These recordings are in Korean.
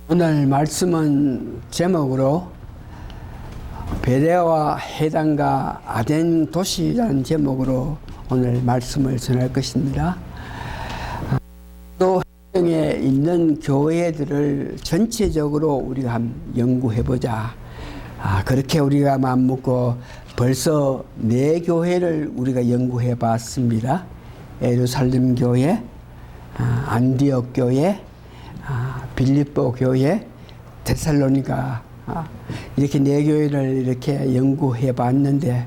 오늘 말씀은 제목으로 베레아와 해당과 아덴 도시라는 제목으로 오늘 말씀을 전할 것입니다. 또 해당에 있는 교회들을 전체적으로 우리가 한번 연구해보자. 그렇게 우리가 마음먹고 벌써 4교회를 우리가 연구해봤습니다. 예루살렘 교회, 안디옥 교회, 빌립보 교회, 데살로니가 이렇게 4교회를 이렇게 연구해 봤는데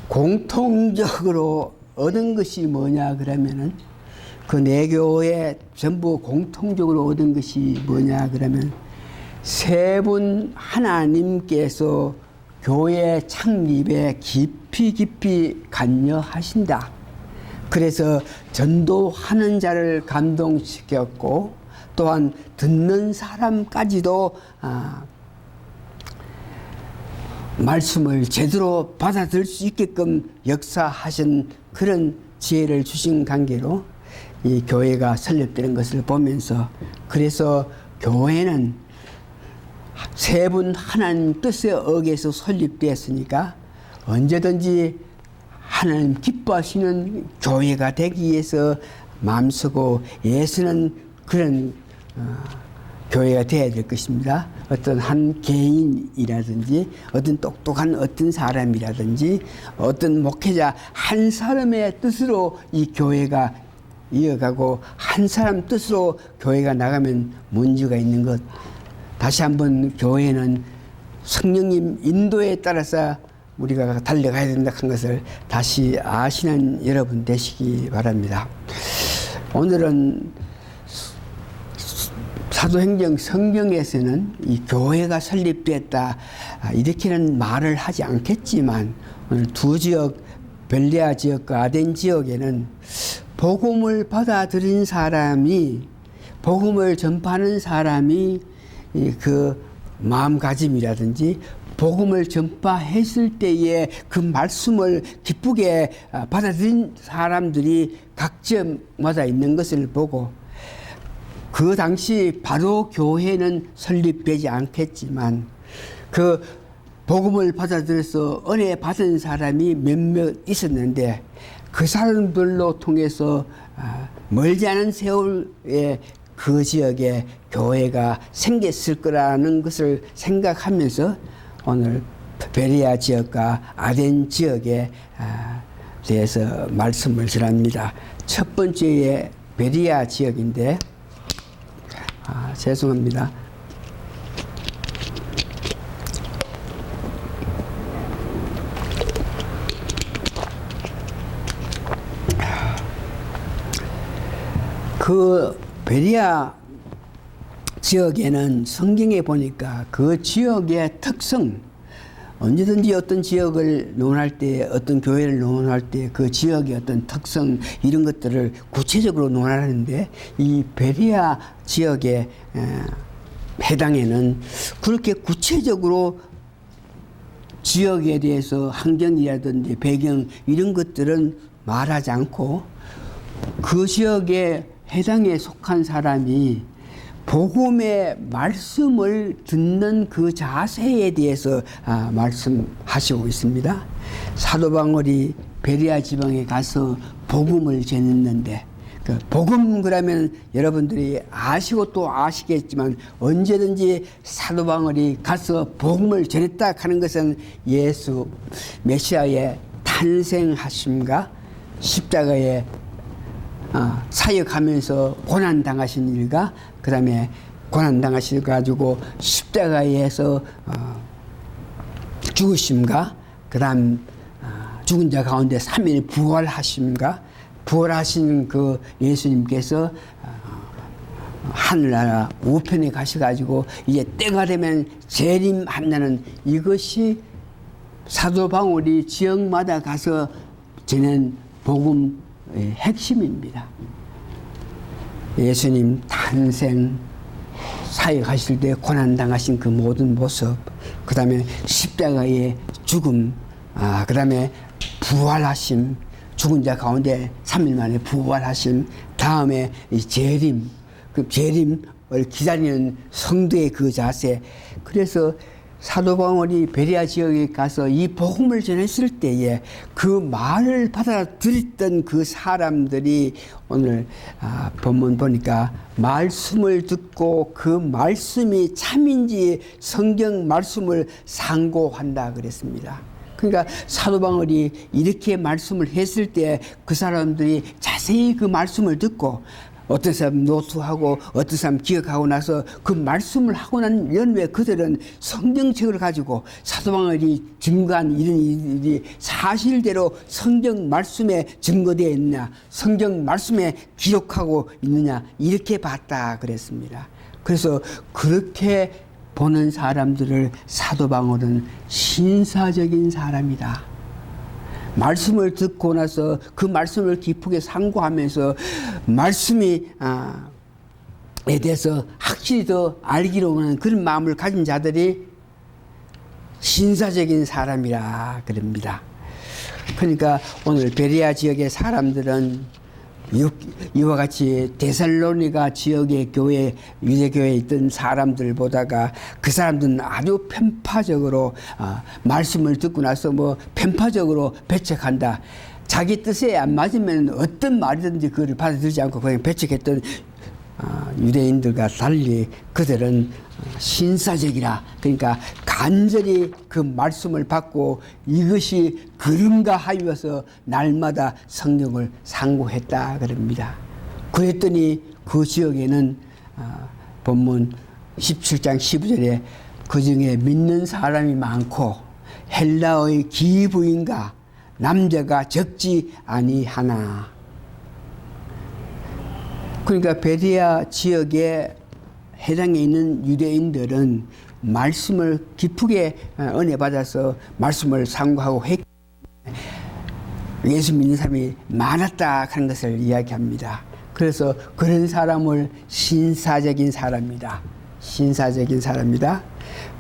공통적으로 얻은 것이 뭐냐 그러면은 그 4교회 전부 공통적으로 얻은 것이 뭐냐 그러면 세 분 하나님께서 교회 창립에 깊이 관여하신다. 그래서 전도하는 자를 감동시켰고 또한 듣는 사람까지도 말씀을 제대로 받아들일 수 있게끔 역사하신 그런 지혜를 주신 관계로 이 교회가 설립되는 것을 보면서 그래서 교회는 세 분 하나님 뜻에 의해서 설립되었으니까 언제든지 하나님 기뻐하시는 교회가 되기 위해서 마음쓰고 애쓰는 그런 교회가 되어야 될 것입니다. 어떤 한 개인이라든지 어떤 똑똑한 어떤 사람이라든지 어떤 목회자 한 사람의 뜻으로 이 교회가 이어가고 한 사람 뜻으로 교회가 나가면 문제가 있는 것. 다시 한번 교회는 성령님 인도에 따라서 우리가 달려가야 된다 한 것을 다시 아시는 여러분 되시기 바랍니다. 오늘은 사도행전 성경에서는 이 교회가 설립됐다 이렇게는 말을 하지 않겠지만 오늘 두 지역 벨레아 지역과 아덴 지역에는 복음을 받아들인 사람이 복음을 전파하는 사람이 그 마음가짐이라든지 복음을 전파했을 때에 그 말씀을 기쁘게 받아들인 사람들이 각지마다 있는 것을 보고 그 당시 바로 교회는 설립되지 않겠지만 그 복음을 받아들여서 은혜 받은 사람이 몇몇 있었는데 그 사람들로 통해서 멀지 않은 세월에 그 지역에 교회가 생겼을 거라는 것을 생각하면서 오늘 베레아 지역과 아덴 지역에 대해서 말씀을 전합니다. 첫 번째에 베레아 지역인데 죄송합니다. 그 베레아 지역에는 성경에 보니까 그 지역의 특성, 언제든지 어떤 지역을 논할 때, 어떤 교회를 논할 때 그 지역의 어떤 특성 이런 것들을 구체적으로 논하는데 이 베레아 지역의 해당에는 그렇게 구체적으로 지역에 대해서 환경이라든지 배경 이런 것들은 말하지 않고 그 지역의 해당에 속한 사람이 복음의 말씀을 듣는 그 자세에 대해서 말씀하시고 있습니다. 사도 바울이 베레아 지방에 가서 복음을 전했는데 그 복음 그러면 여러분들이 아시고 또 아시겠지만 언제든지 사도 바울이 가서 복음을 전했다 하는 것은 예수 메시아의 탄생하심과 십자가의 사역하면서 고난당하신 일과 그 다음에 고난당하셔가지고 십자가에서 죽으심과 그 다음 죽은 자 가운데 3일 부활하심과 부활하신 그 예수님께서 하늘나라 우편에 가셔가지고 이제 때가 되면 재림한다는 이것이 사도 바울이 지역마다 가서 전한 복음 핵심입니다. 예수님 탄생 사역하실 때 고난당하신 그 모든 모습, 그 다음에 십자가의 죽음, 그 다음에 부활하심, 죽은 자 가운데 3일 만에 부활하심, 다음에 이 재림, 그 재림 기다리는 성도의 그 자세. 그래서 사도 바울이 베레아 지역에 가서 이 복음을 전했을 때에 그 말을 받아들였던 그 사람들이 오늘 본문 보니까 말씀을 듣고 그 말씀이 참인지 성경 말씀을 상고한다 그랬습니다. 그러니까 사도 바울이 이렇게 말씀을 했을 때 그 사람들이 자세히 그 말씀을 듣고 어떤 사람 노트하고 어떤 사람 기억하고 나서 그 말씀을 하고 난 연후에 그들은 성경책을 가지고 사도 바울이 증거한 이런 일이 사실대로 성경 말씀에 증거되어 있느냐, 성경 말씀에 기록하고 있느냐 이렇게 봤다 그랬습니다. 그래서 그렇게 보는 사람들을 사도 바울은 신사적인 사람이다. 말씀을 듣고 나서 그 말씀을 깊게 상고하면서 말씀이 에 대해서 확실히 더 알기로 하는 그런 마음을 가진 자들이 신사적인 사람이라 그럽니다. 그러니까 오늘 베레아 지역의 사람들은 이와 같이 데살로니가 지역의 교회, 유대교회에 있던 사람들 보다가 그 사람들은 아주 편파적으로 말씀을 듣고 나서 편파적으로 배척한다. 자기 뜻에 안 맞으면 어떤 말이든지 그걸 받아들이지 않고 그냥 배척했던 유대인들과 달리 그들은 신사적이라. 그러니까 간절히 그 말씀을 받고 이것이 그런가 하여서 날마다 성경을 상고했다 그럽니다. 그랬더니 그 지역에는 본문 17장 15절에 그 중에 믿는 사람이 많고 헬라의 기부인과 남자가 적지 아니하나. 그러니까 베레아 지역에 해당에 있는 유대인들은 말씀을 깊게 은혜 받아서 말씀을 상고하고 예수 믿는 사람이 많았다 하는 것을 이야기합니다. 그래서 그런 사람을 신사적인 사람이다. 신사적인 사람이다.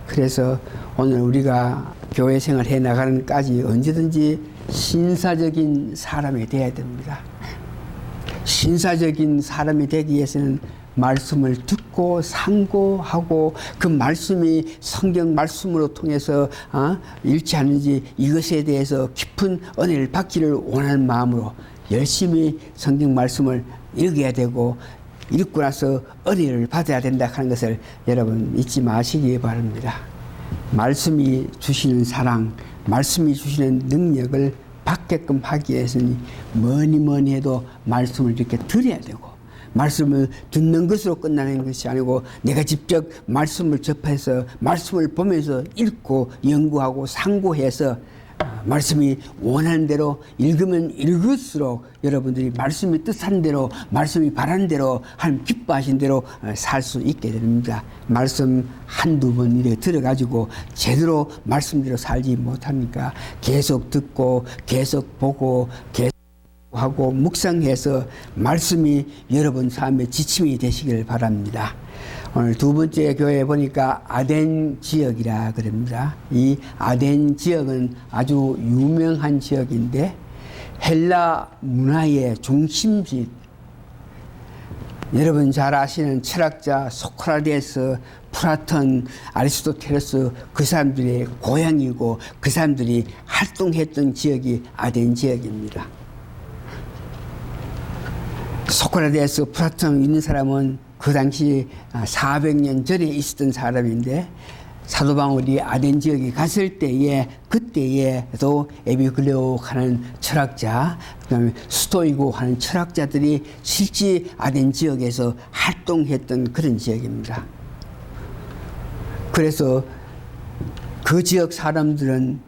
그래서 오늘 우리가 교회 생활 해 나가는 까지 언제든지 신사적인 사람이 되어야 됩니다. 신사적인 사람이 되기 위해서는 말씀을 듣고 상고하고 그 말씀이 성경 말씀으로 통해서 일치하는지 이것에 대해서 깊은 은혜를 받기를 원하는 마음으로 열심히 성경 말씀을 읽어야 되고 읽고 나서 은혜를 받아야 된다 하는 것을 여러분 잊지 마시기 바랍니다. 말씀이 주시는 사랑, 말씀이 주시는 능력을 받게끔 하기 위해서는 뭐니 해도 말씀을 이렇게 들어야 되고 말씀을 듣는 것으로 끝나는 것이 아니고 내가 직접 말씀을 접해서 말씀을 보면서 읽고 연구하고 상고해서 말씀이 원하는 대로 읽으면 읽을수록 여러분들이 말씀이 뜻한 대로 말씀이 바라는 대로 하나님 기뻐하신 대로 살 수 있게 됩니다. 말씀 한두 번 이렇게 들어가지고 제대로 말씀대로 살지 못하니까 계속 듣고 계속 보고 계속 하고 묵상해서 말씀이 여러분 삶의 지침이 되시길 바랍니다. 오늘 두 번째 교회에 보니까 아덴 지역이라 그럽니다. 이 아덴 지역은 아주 유명한 지역인데 헬라 문화의 중심지, 여러분 잘 아시는 철학자 소크라테스, 플라톤, 아리스토텔레스 그 사람들의 고향이고 그 사람들이 활동했던 지역이 아덴 지역입니다. 소크라테스, 플라톤 있는 사람은 그 당시 400년 전에 있었던 사람인데 사도 바울이 아덴 지역에 갔을 때에 그때에도 에피클레오 하는 철학자, 그다음에 스토이고 하는 철학자들이 실제 아덴 지역에서 활동했던 그런 지역입니다. 그래서 그 지역 사람들은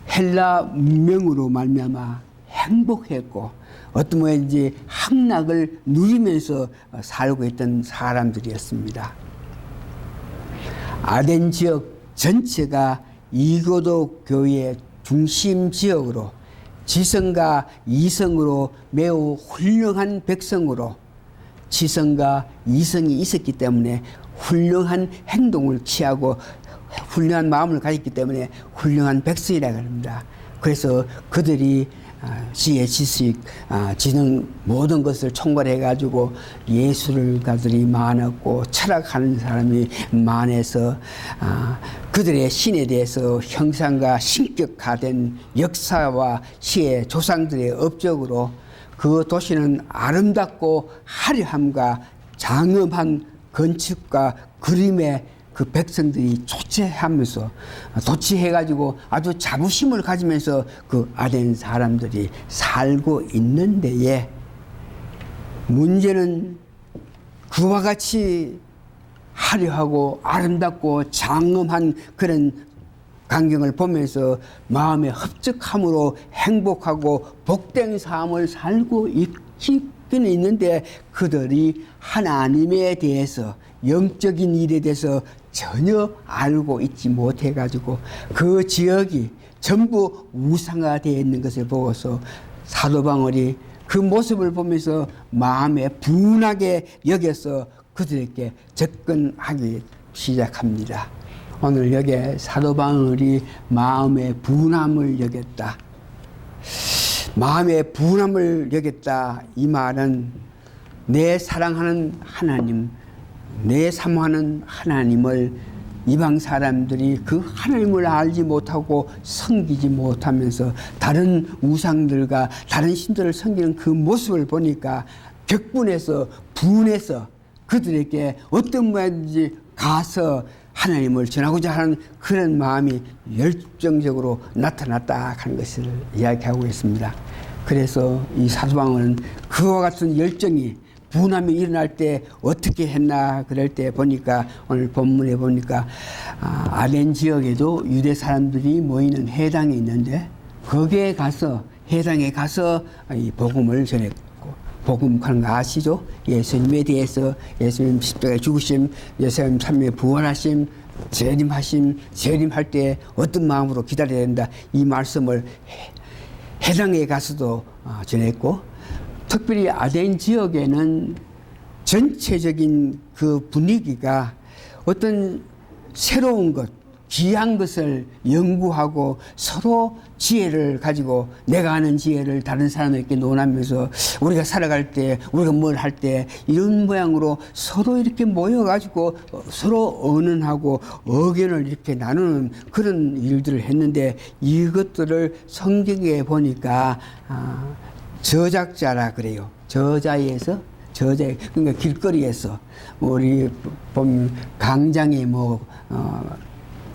헬라 문명으로 말미암아 행복했고 어떤 모양인지 함락을 누리면서 살고 있던 사람들이었습니다. 아덴 지역 전체가 이고도 교회의 중심 지역으로 지성과 이성으로 매우 훌륭한 백성으로 지성과 이성이 있었기 때문에 훌륭한 행동을 취하고 훌륭한 마음을 가졌기 때문에 훌륭한 백성이라고 합니다. 그래서 그들이 지혜, 지식, 지능 모든 것을 총괄해 가지고 예술가들이 많았고 철학하는 사람이 많아서 그들의 신에 대해서 형상과 신격화된 역사와 시의 조상들의 업적으로 그 도시는 아름답고 화려함과 장엄한 건축과 그림에 그 백성들이 도취해가지고 아주 자부심을 가지면서 그 아덴 사람들이 살고 있는데에 문제는 그와 같이 화려하고 아름답고 장엄한 그런 광경을 보면서 마음의 흡족함으로 행복하고 복된 삶을 살고 있기는 있는데 그들이 하나님에 대해서 영적인 일에 대해서 전혀 알고 있지 못해 가지고 그 지역이 전부 우상화되어 있는 것을 보고서 사도 바울이 그 모습을 보면서 마음에 분하게 여겨서 그들에게 접근하기 시작합니다. 오늘 여기에 사도 바울이 마음의 분함을 여겼다. 마음의 분함을 여겼다. 이 말은 내 사랑하는 하나님, 내 사모하는 하나님을 이방 사람들이 그 하나님을 알지 못하고 섬기지 못하면서 다른 우상들과 다른 신들을 섬기는 그 모습을 보니까 격분해서 분해서 그들에게 어떤 모양인지 가서 하나님을 전하고자 하는 그런 마음이 열정적으로 나타났다 하는 것을 이야기하고 있습니다. 그래서 이 사도 바울은 그와 같은 열정이 분함이 일어날 때 어떻게 했나 그럴 때 보니까 오늘 본문에 보니까 아덴 지역에도 유대 사람들이 모이는 회당이 있는데 거기에 가서 회당에 가서 이 복음을 전했고 복음 하는 거 아시죠? 예수님에 대해서 예수님 십자가에 죽으심, 예수님 3일에 부활하심, 재림할 때 어떤 마음으로 기다려야 된다 이 말씀을 회당에 가서도 전했고 특별히 아덴 지역에는 전체적인 그 분위기가 어떤 새로운 것, 귀한 것을 연구하고 서로 지혜를 가지고 내가 아는 지혜를 다른 사람에게 논하면서 우리가 살아갈 때 우리가 뭘 할 때 이런 모양으로 서로 이렇게 모여가지고 서로 언언하고 의견을 이렇게 나누는 그런 일들을 했는데 이것들을 성경에 보니까 저작자라 그래요. 저자에서 그러니까 길거리에서 우리 보면 강장의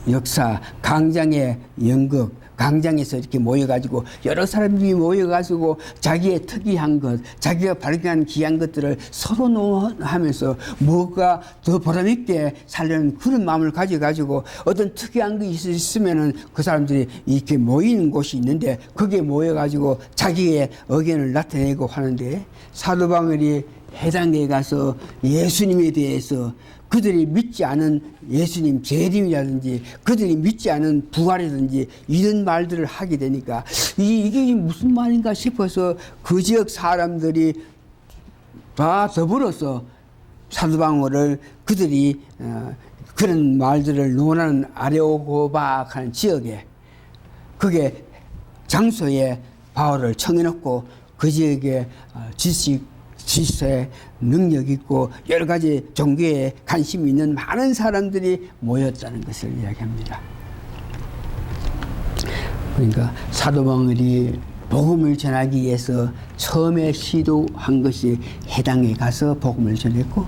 역사, 강장의 연극, 강장에서 이렇게 모여가지고 여러 사람들이 모여가지고 자기의 특이한 것, 자기가 발견한 귀한 것들을 서로 논하면서 뭐가 더 보람있게 살려는 그런 마음을 가져가지고 어떤 특이한 것이 있으면은 그 사람들이 이렇게 모이는 곳이 있는데 거기에 모여가지고 자기의 의견을 나타내고 하는데 사도 바울이 회당에 가서 예수님에 대해서 그들이 믿지 않은 예수님 재림이라든지 그들이 믿지 않은 부활이라든지 이런 말들을 하게 되니까 이게 무슨 말인가 싶어서 그 지역 사람들이 다 더불어서 사도 바울을 그들이 그런 말들을 논하는 아레오고바 하는 지역에 그게 장소에 바울을 청해놓고 그 지역에 지식에 능력 있고 여러 가지 종교에 관심이 있는 많은 사람들이 모였다는 것을 이야기합니다. 그러니까 사도 바울이 복음을 전하기 위해서 처음에 시도한 것이 회당에 가서 복음을 전했고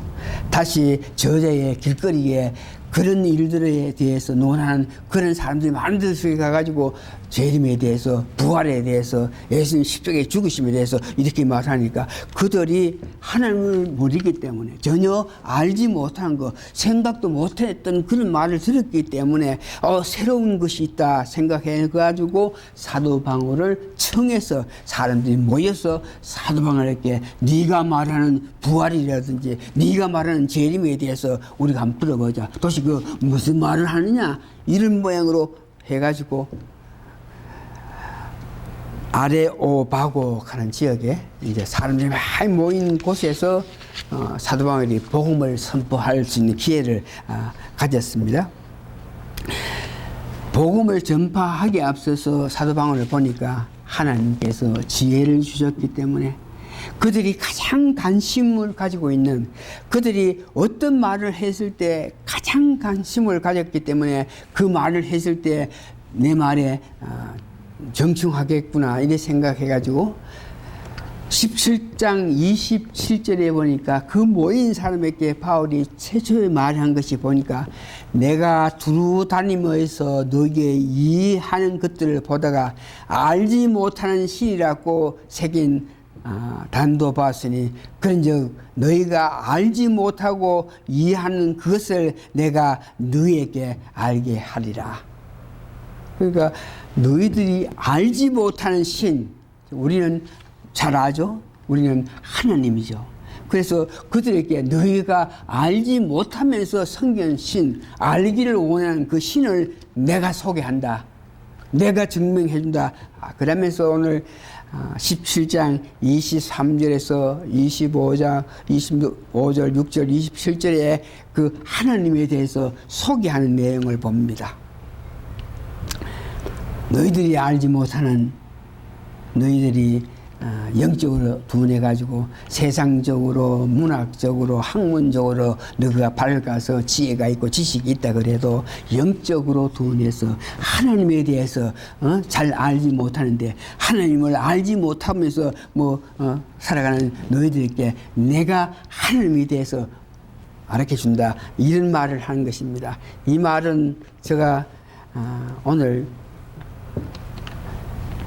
다시 저자의 길거리에 그런 일들에 대해서 논하는 그런 사람들이 많은 데서 가가지고 재림에 대해서 부활에 대해서 예수님 십자가의 죽으심에 대해서 이렇게 말하니까 그들이 하나님을 모르기 때문에 전혀 알지 못한 거 생각도 못했던 그런 말을 들었기 때문에 새로운 것이 있다 생각해가지고 사도 바울을 청해서 사람들이 모여서 사도 바울에게 네가 말하는 부활이라든지 네가 말하는 재림에 대해서 우리가 한번 들어보자. 도대체 그 무슨 말을 하느냐 이런 모양으로 해가지고 아레오바고 하는 지역에 이제 사람들이 많이 모인 곳에서 사도 바울이 복음을 선포할 수 있는 기회를 가졌습니다. 복음을 전파하기에 앞서서 사도 바울을 보니까 하나님께서 지혜를 주셨기 때문에 그들이 가장 관심을 가지고 있는, 그들이 어떤 말을 했을 때 가장 관심을 가졌기 때문에 그 말을 했을 때 내 말에 정중하겠구나 이렇게 생각해가지고 17장 27절에 보니까 그 모인 사람에게 바울이 최초에 말한 것이 보니까 내가 두루 다니면서 너에게 이해하는 것들을 보다가 알지 못하는 신이라고 새긴 단도 봤으니 그런즉 너희가 알지 못하고 이해하는 그것을 내가 너희에게 알게 하리라. 그러니까 너희들이 알지 못하는 신, 우리는 잘 아죠? 우리는 하나님이죠. 그래서 그들에게 너희가 알지 못하면서 섬긴 신, 알기를 원하는 그 신을 내가 소개한다. 내가 증명해준다. 그러면서 오늘 17장 23절에서 25장 25절 6절 27절에 그 하나님에 대해서 소개하는 내용을 봅니다. 너희들이 알지 못하는, 너희들이 영적으로 둔해가지고 세상적으로 문학적으로 학문적으로 너희가 밝아서 지혜가 있고 지식이 있다 그래도 영적으로 둔해서 하나님에 대해서 잘 알지 못하는데, 하나님을 알지 못하면서 살아가는 너희들에게 내가 하나님에 대해서 알려준다, 이런 말을 하는 것입니다. 이 말은 제가 오늘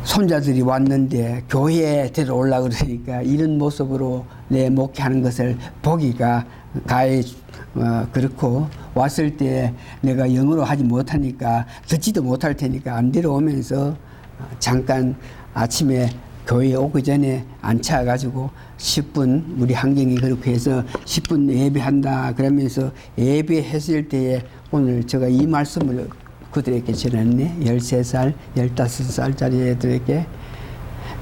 손자들이 왔는데 교회에 데려올라 그러니까 이런 모습으로 내 목회하는 것을 보기가 가히 그렇고, 왔을 때 내가 영어로 하지 못하니까 듣지도 못할 테니까 안 데려오면서 잠깐 아침에 교회에 오기 전에 앉혀가지고 10분, 우리 환경이 그렇게 해서 10분 예배한다 그러면서 예배했을 때에 오늘 제가 이 말씀을 그들에게 전했네. 13살, 15살짜리 애들에게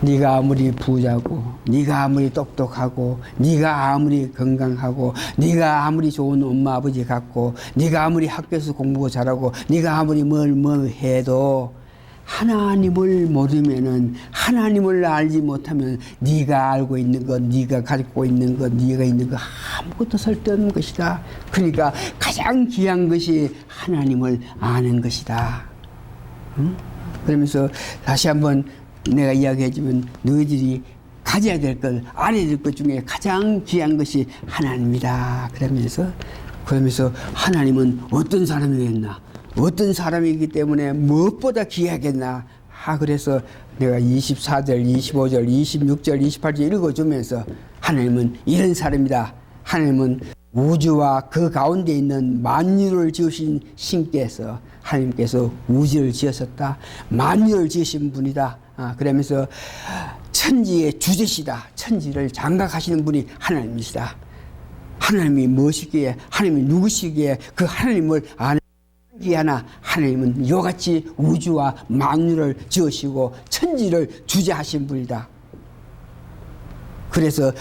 네가 아무리 부자고, 네가 아무리 똑똑하고, 네가 아무리 건강하고, 네가 아무리 좋은 엄마 아버지 같고, 네가 아무리 학교에서 공부 잘하고, 네가 아무리 뭘 해도 하나님을 모르면은, 하나님을 알지 못하면 네가 알고 있는 것, 네가 가지고 있는 것, 네가 있는 것 아무것도 쓸데없는 것이다. 그러니까 가장 귀한 것이 하나님을 아는 것이다. 응? 그러면서 다시 한번 내가 이야기해주면 너희들이 가져야 될 것, 알아야 될 것 중에 가장 귀한 것이 하나님이다. 그러면서 하나님은 어떤 사람이겠나? 어떤 사람이기 때문에 무엇보다 귀하겠나? 그래서 내가 24절, 25절, 26절, 28절 읽어주면서 하나님은 이런 사람이다. 하나님은 우주와 그 가운데 있는 만유를 지으신 신께서, 하나님께서 우주를 지으셨다. 만유를 지으신 분이다. 그러면서 천지의 주제시다. 천지를 장악하시는 분이 하나님이시다. 하나님이 무엇이기에, 하나님이 누구시기에 그 하나님을 아는 하나, 하나님은 이같이 우주와 만유를 지으시고 천지를 주재하신 분이다. 그래서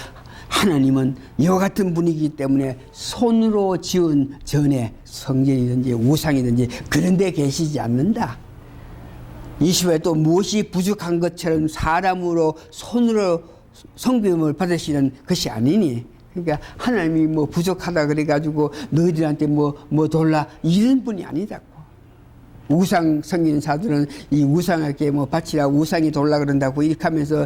하나님은 이와 같은 분이기 때문에 손으로 지은 전에 성전이든지 우상이든지 그런 데 계시지 않는다. 이 시대에 또 무엇이 부족한 것처럼 사람으로 손으로 성김을 받으시는 것이 아니니, 그러니까 하나님이 부족하다 그래가지고 너희들한테 돌라 이런 분이 아니다고. 우상 섬기는 자들은 이 우상에게 바치라고 우상이 돌라 그런다고 이렇게 하면서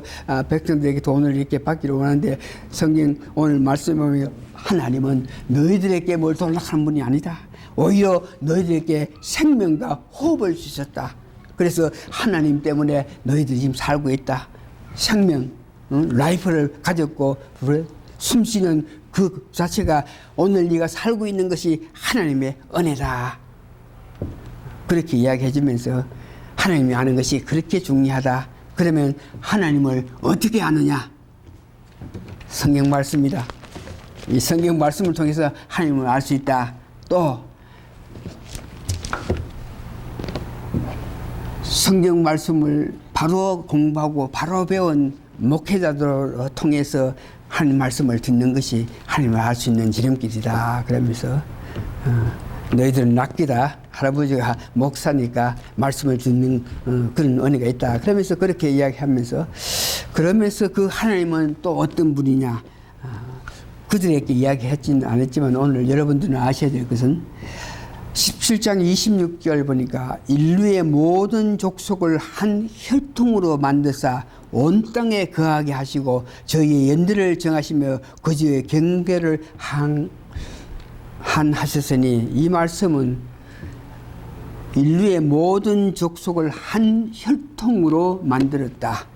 백성들에게 돈을 이렇게 받기로 하는데, 성경 오늘 말씀에 보면 하나님은 너희들에게 뭘 돌라 하는 분이 아니다. 오히려 너희들에게 생명과 호흡을 주셨다. 그래서 하나님 때문에 너희들이 지금 살고 있다. 생명, 라이프를 가졌고 숨쉬는 그 자체가 오늘 네가 살고 있는 것이 하나님의 은혜다. 그렇게 이야기해주면서 하나님이 아는 것이 그렇게 중요하다. 그러면 하나님을 어떻게 아느냐? 성경 말씀이다. 이 성경 말씀을 통해서 하나님을 알 수 있다. 또 성경 말씀을 바로 공부하고 바로 배운 목회자들을 통해서 하나님 말씀을 듣는 것이 하나님을 알 수 있는 지름길이다. 그러면서 너희들은 낚이다. 할아버지가 목사니까 말씀을 듣는 그런 은혜가 있다. 그러면서 그렇게 이야기하면서 그러면서 그 하나님은 또 어떤 분이냐. 그들에게 이야기했지는 않았지만 오늘 여러분들은 아셔야 될 것은 17장 26절 보니까 인류의 모든 족속을 한 혈통으로 만드사 온 땅에 거하게 하시고 저희의 연대를 정하시며 그저의 경계를 하셨으니 이 말씀은 인류의 모든 족속을 한 혈통으로 만들었다.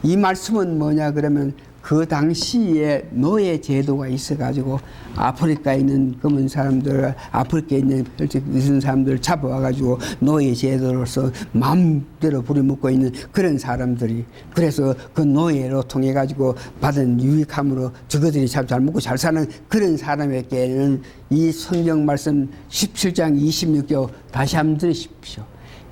이 말씀은 뭐냐 그러면 그 당시에 노예 제도가 있어가지고 아프리카에 있는 검은 사람들, 아프리카에 있는 혈색 사람들을 잡아와가지고 노예 제도로서 마음대로 부려먹고 있는 그런 사람들이 그래서 그 노예로 통해가지고 받은 유익함으로 저거들이 참 잘 먹고 잘 사는 그런 사람에게는 이 성경 말씀 17장 26절 다시 한번 들으십시오.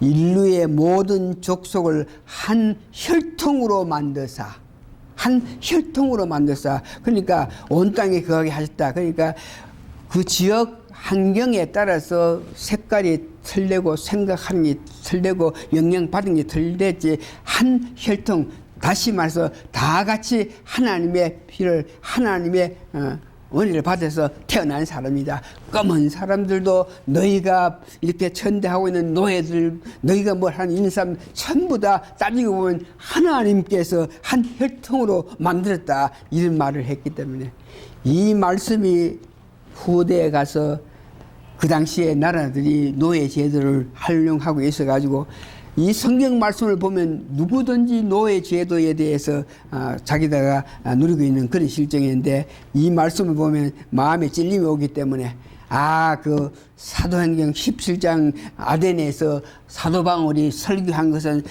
인류의 모든 족속을 한 혈통으로 만드사 한 혈통으로 만들사 그러니까 온 땅에 거하게 하셨다. 그러니까 그 지역 환경에 따라서 색깔이 틀리고 생각하는 게 틀리고 영향받은 게 틀렸지 한 혈통 다시 말해서 다 같이 하나님의 피를 하나님의 은혜를 받아서 태어난 사람이다. 검은 사람들도 너희가 이렇게 천대하고 있는 노예들 너희가 뭘 하는 있는 사람 전부 다 따지고 보면 하나님께서 한 혈통으로 만들었다 이런 말을 했기 때문에 이 말씀이 후대에 가서 그 당시에 나라들이 노예 제도를 활용하고 있어가지고 이 성경 말씀을 보면 누구든지 노예 제도에 대해서 자기다가 누리고 있는 그런 실정인데 이 말씀을 보면 마음에 찔림이 오기 때문에 그 사도행전 17장 아덴에서 사도 바울이 설교한 것은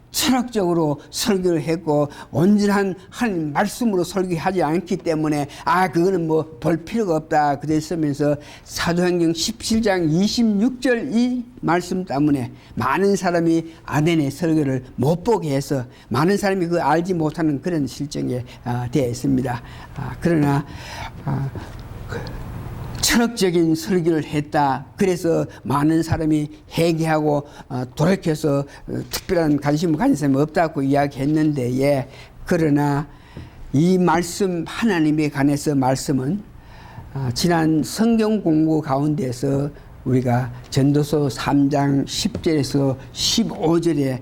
철학적으로 설교를 했고 온전한 하나님 말씀으로 설교하지 않기 때문에 그거는 뭐 볼 필요가 없다 그랬으면서 사도행전 17장 26절 이 말씀 때문에 많은 사람이 아덴의 설교를 못 보게 해서 많은 사람이 그 알지 못하는 그런 실정에 되어 있습니다. 그러나 철학적인 설교를 했다. 그래서 많은 사람이 회개하고 돌이켜서 특별한 관심을 가진 사람이 없다고 이야기했는데 그러나 이 말씀 하나님에 관해서 말씀은 지난 성경 공부 가운데서 우리가 전도서 3장 10절에서 15절에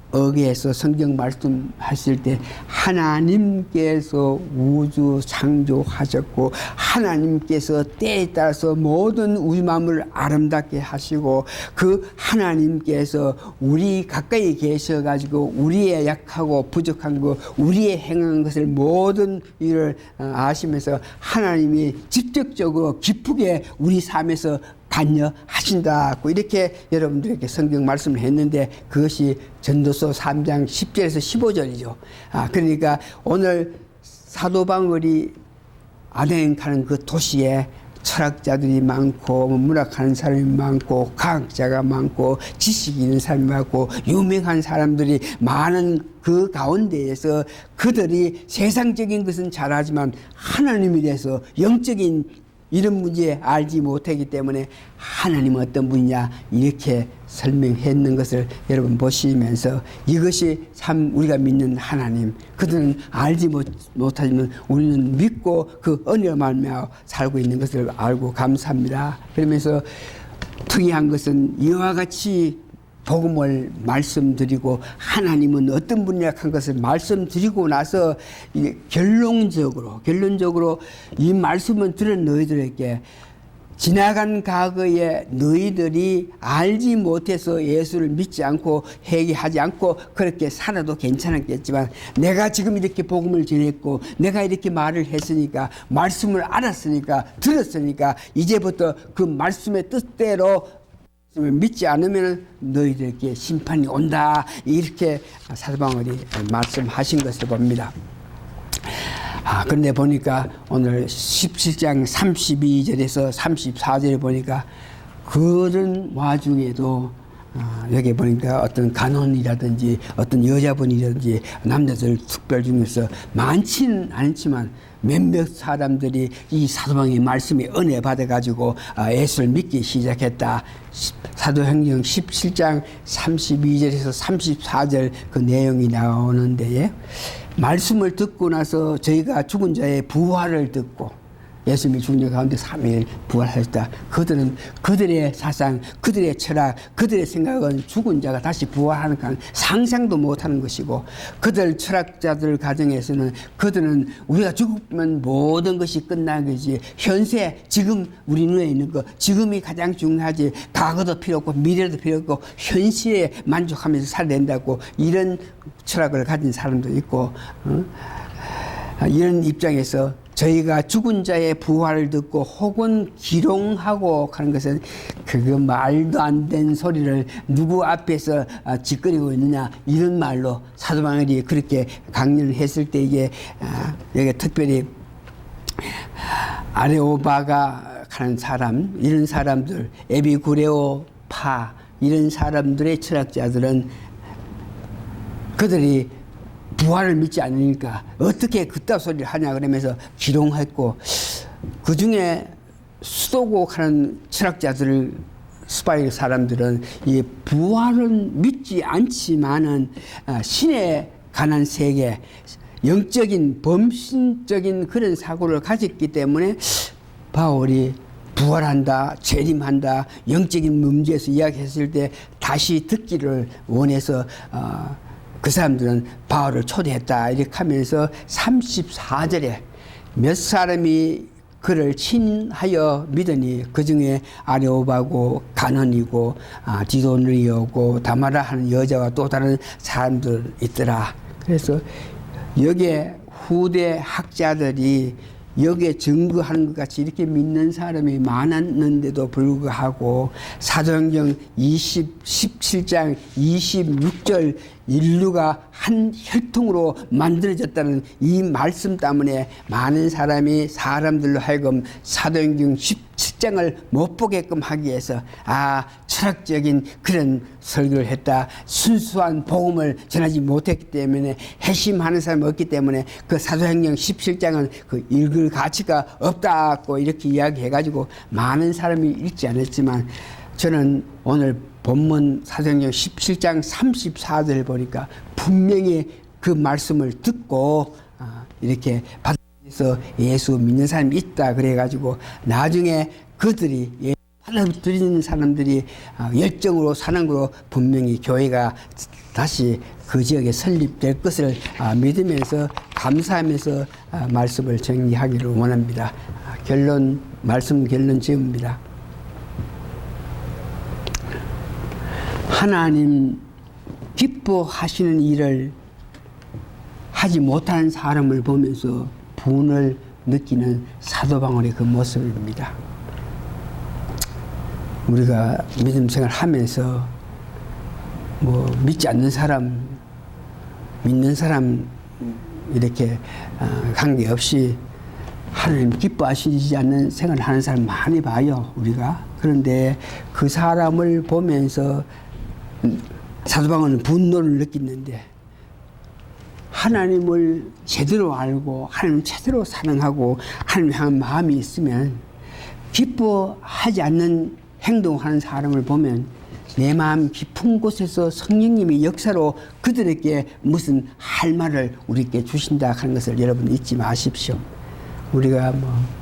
어기에서 성경 말씀하실 때 하나님께서 우주 창조하셨고 하나님께서 때에 따라서 모든 우주 만물을 아름답게 하시고 그 하나님께서 우리 가까이 계셔가지고 우리의 약하고 부족한 것 우리의 행한 것을 모든 일을 아시면서 하나님이 직접적으로 기쁘게 우리 삶에서 관여하신다고 이렇게 여러분들에게 성경 말씀을 했는데 그것이 전도서 3장 10절에서 15절이죠. 그러니까 오늘 사도 바울이 아덴 가는 그 도시에 철학자들이 많고 문학하는 사람이 많고 과학자가 많고 지식이 있는 사람이 많고 유명한 사람들이 많은 그 가운데에서 그들이 세상적인 것은 잘하지만 하나님에 대해서 영적인 이런 문제 알지 못하기 때문에 하나님은 어떤 분이냐 이렇게 설명했는 것을 여러분 보시면서 이것이 참 우리가 믿는 하나님 그들은 알지 못하지만 우리는 믿고 그 은혜로 말미암아 살고 있는 것을 알고 감사합니다. 그러면서 특이한 것은 이와 같이 복음을 말씀드리고 하나님은 어떤 분이냐 한 것을 말씀드리고 나서 결론적으로 이 말씀은 들은 너희들에게 지나간 과거에 너희들이 알지 못해서 예수를 믿지 않고 회개하지 않고 그렇게 살아도 괜찮았겠지만 내가 지금 이렇게 복음을 전했고 내가 이렇게 말을 했으니까 말씀을 알았으니까 들었으니까 이제부터 그 말씀의 뜻대로 믿지 않으면 너희들에게 심판이 온다 이렇게 사도 바울이 말씀하신 것을 봅니다. 그런데 보니까 오늘 17장 32절에서 34절에 보니까 그런 와중에도 여기 보니까 어떤 간원이라든지 어떤 여자분이라든지 남자들 특별 중에서 많지는 않지만 몇몇 사람들이 이 사도방의 말씀에 은혜 받아가지고 예수를 믿기 시작했다. 사도행전 17장 32절에서 34절 그 내용이 나오는데, 말씀을 듣고 나서 저희가 죽은 자의 부활을 듣고, 예수님이 죽은 자 가운데 3일 부활하셨다. 그들은 그들의 사상, 그들의 철학, 그들의 생각은 죽은 자가 다시 부활하는 건 상상도 못하는 것이고, 그들 철학자들 가정에서는 그들은 우리가 죽으면 모든 것이 끝나는 것이, 현세 지금 우리 눈에 있는 것 지금이 가장 중요하지, 과거도 필요 없고 미래도 필요 없고 현실에 만족하면서 살아야 된다고, 이런 철학을 가진 사람도 있고, 이런 입장에서 저희가 죽은 자의 부활을 듣고 혹은 기롱하고 하는 것은 그거 말도 안 된 소리를 누구 앞에서 짓거리고 있느냐, 이런 말로 사도 바울이 그렇게 강연을 했을 때, 이게 여기 특별히 아레오바가 하는 사람, 이런 사람들, 에비구레오파 이런 사람들의 철학자들은 그들이 부활을 믿지 않으니까 어떻게 그따 소리를 하냐 그러면서 기롱했고, 그 중에 수도국 하는 철학자들, 스파이 사람들은 이 부활은 믿지 않지만은 신에 관한 세계, 영적인 범신적인 그런 사고를 가졌기 때문에 바울이 부활한다, 재림한다, 영적인 문제에서 이야기했을 때 다시 듣기를 원해서 그 사람들은 바울을 초대했다 이렇게 하면서 34절에 몇 사람이 그를 친하여 믿으니 그 중에 아레오바고 가논이고 디도니오고 다마라 하는 여자와 또 다른 사람들 있더라. 그래서 여기에 후대 학자들이 여기에 증거하는 것 같이 이렇게 믿는 사람이 많았는데도 불구하고 사도행전 17장 26절 인류가 한 혈통으로 만들어졌다는 이 말씀 때문에 많은 사람들로 하여금 사도행전 17장을 못 보게끔 하기 위해서 철학적인 그런 설교를 했다, 순수한 복음을 전하지 못했기 때문에, 회심하는 사람이 없기 때문에 그 사도행전 17장은 그 읽을 가치가 없다고 이렇게 이야기해가지고 많은 사람이 읽지 않았지만, 저는 오늘 본문 사도행전 17장 34절을 보니까 분명히 그 말씀을 듣고 이렇게 받아들여서 예수 믿는 사람이 있다 그래가지고, 나중에 그들이 받아들이는 사람들이 열정으로 사는 거로 분명히 교회가 다시 그 지역에 설립될 것을 믿으면서 감사하면서 말씀을 정리하기를 원합니다. 말씀 결론 지읍니다. 하나님 기뻐하시는 일을 하지 못하는 사람을 보면서 분을 느끼는 사도 바울의 그 모습입니다. 우리가 믿음 생활 하면서 믿지 않는 사람, 믿는 사람 이렇게 관계없이 하나님 기뻐하시지 않는 생활을 하는 사람 많이 봐요, 우리가. 그런데 그 사람을 보면서 사도 바울은 분노를 느끼는데, 하나님을 제대로 알고 하나님 제대로 사랑하고 하나님 향한 마음이 있으면 기뻐하지 않는 행동하는 사람을 보면 내 마음 깊은 곳에서 성령님이 역사로 그들에게 무슨 할 말을 우리에게 주신다 하는 것을 여러분 잊지 마십시오. 우리가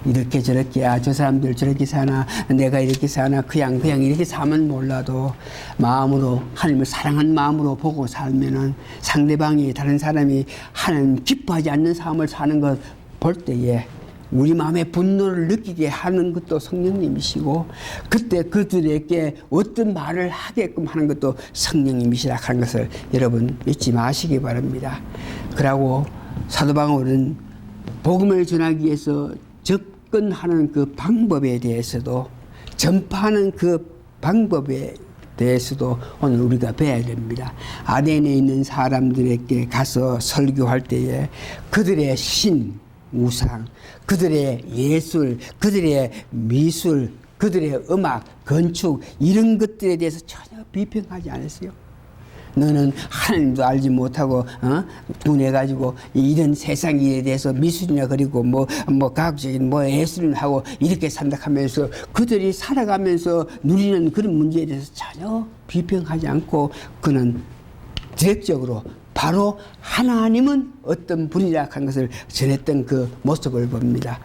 이렇게 저렇게 저 사람들 저렇게 사나, 내가 이렇게 사나, 그냥 이렇게 사면 몰라도 마음으로 하나님을 사랑하는 마음으로 보고 살면은 상대방이, 다른 사람이 하나님 기뻐하지 않는 삶을 사는 것 볼 때에 우리 마음에 분노를 느끼게 하는 것도 성령님이시고, 그때 그들에게 어떤 말을 하게끔 하는 것도 성령님이시라 하는 것을 여러분 잊지 마시기 바랍니다. 그러고 사도 바울은 복음을 전하기 위해서 접근하는 그 방법에 대해서도, 전파하는 그 방법에 대해서도 오늘 우리가 배워야 됩니다. 아덴에 있는 사람들에게 가서 설교할 때에 그들의 신, 우상, 그들의 예술, 그들의 미술, 그들의 음악, 건축 이런 것들에 대해서 전혀 비평하지 않았어요. 너는 하나님도 알지 못하고 둔해가지고 이런 세상 일에 대해서 미술이나 그리고 뭐 과학적인 예술을 하고 이렇게 산다하면서 그들이 살아가면서 누리는 그런 문제에 대해서 전혀 비평하지 않고 그는 direk적으로 바로 하나님은 어떤 분이라 한 것을 전했던 그 모습을 봅니다.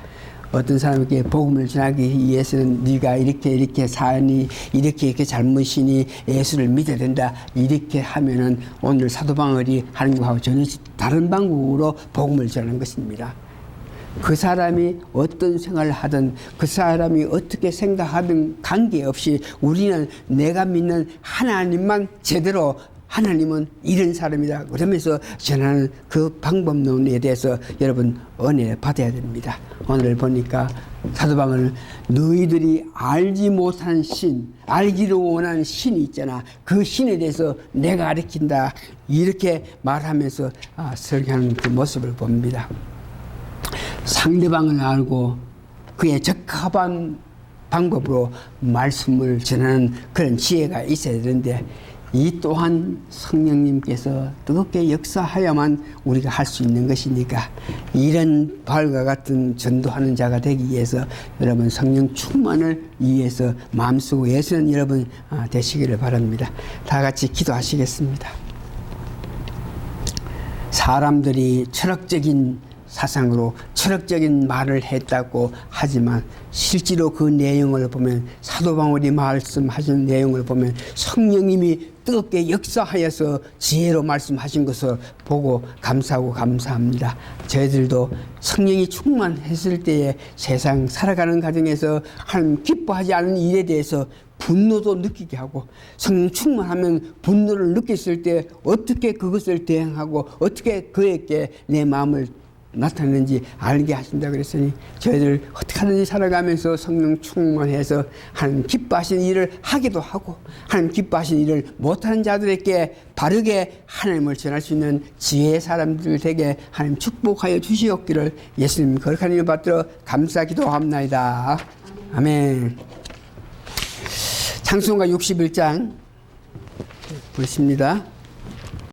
어떤 사람에게 복음을 전하기 위해서는 네가 이렇게 사니 이렇게 잘못이니 예수를 믿어야 된다 이렇게 하면은 오늘 사도 바울이 하는 것하고 전혀 다른 방법으로 복음을 전하는 것입니다. 그 사람이 어떤 생활을 하든 그 사람이 어떻게 생각하든 관계없이 우리는 내가 믿는 하나님만 제대로 하나님은 이런 사람이다 그러면서 전하는 그 방법론에 대해서 여러분 은혜 받아야 됩니다. 오늘 보니까 사도 바울은 너희들이 알지 못하는 신, 알기를 원하는 신이 있잖아. 그 신에 대해서 내가 가르친다 이렇게 말하면서 설교하는 그 모습을 봅니다. 상대방을 알고 그에 적합한 방법으로 말씀을 전하는 그런 지혜가 있어야 되는데 이 또한 성령님께서 뜨겁게 역사하야만 우리가 할 수 있는 것이니까 이런 바울과 같은 전도하는 자가 되기 위해서 여러분 성령 충만을 위해서 마음쓰고 애쓰는 여러분 되시기를 바랍니다. 다 같이 기도하시겠습니다. 사람들이 철학적인 사상으로 철학적인 말을 했다고 하지만 실제로 그 내용을 보면 사도 바울이 말씀하신 내용을 보면 성령님이 뜨겁게 역사하여서 지혜로 말씀하신 것을 보고 감사하고 감사합니다. 저희들도 성령이 충만했을 때에 세상 살아가는 과정에서 하나님 기뻐하지 않은 일에 대해서 분노도 느끼게 하고 성령 충만하면 분노를 느꼈을 때 어떻게 그것을 대응하고 어떻게 그에게 내 마음을 나타내는지 알게 하신다 그랬으니 저희들 어떻게 하든지 살아가면서 성령 충만해서 하나님 기뻐하시는 일을 하기도 하고 하나님 기뻐하시는 일을 못하는 자들에게 바르게 하나님을 전할 수 있는 지혜의 사람들 되게 하나님 축복하여 주시옵기를 예수님 거룩한 이름 받들어 감사 기도합나이다. 아멘. 창세기가 61장 보십니다.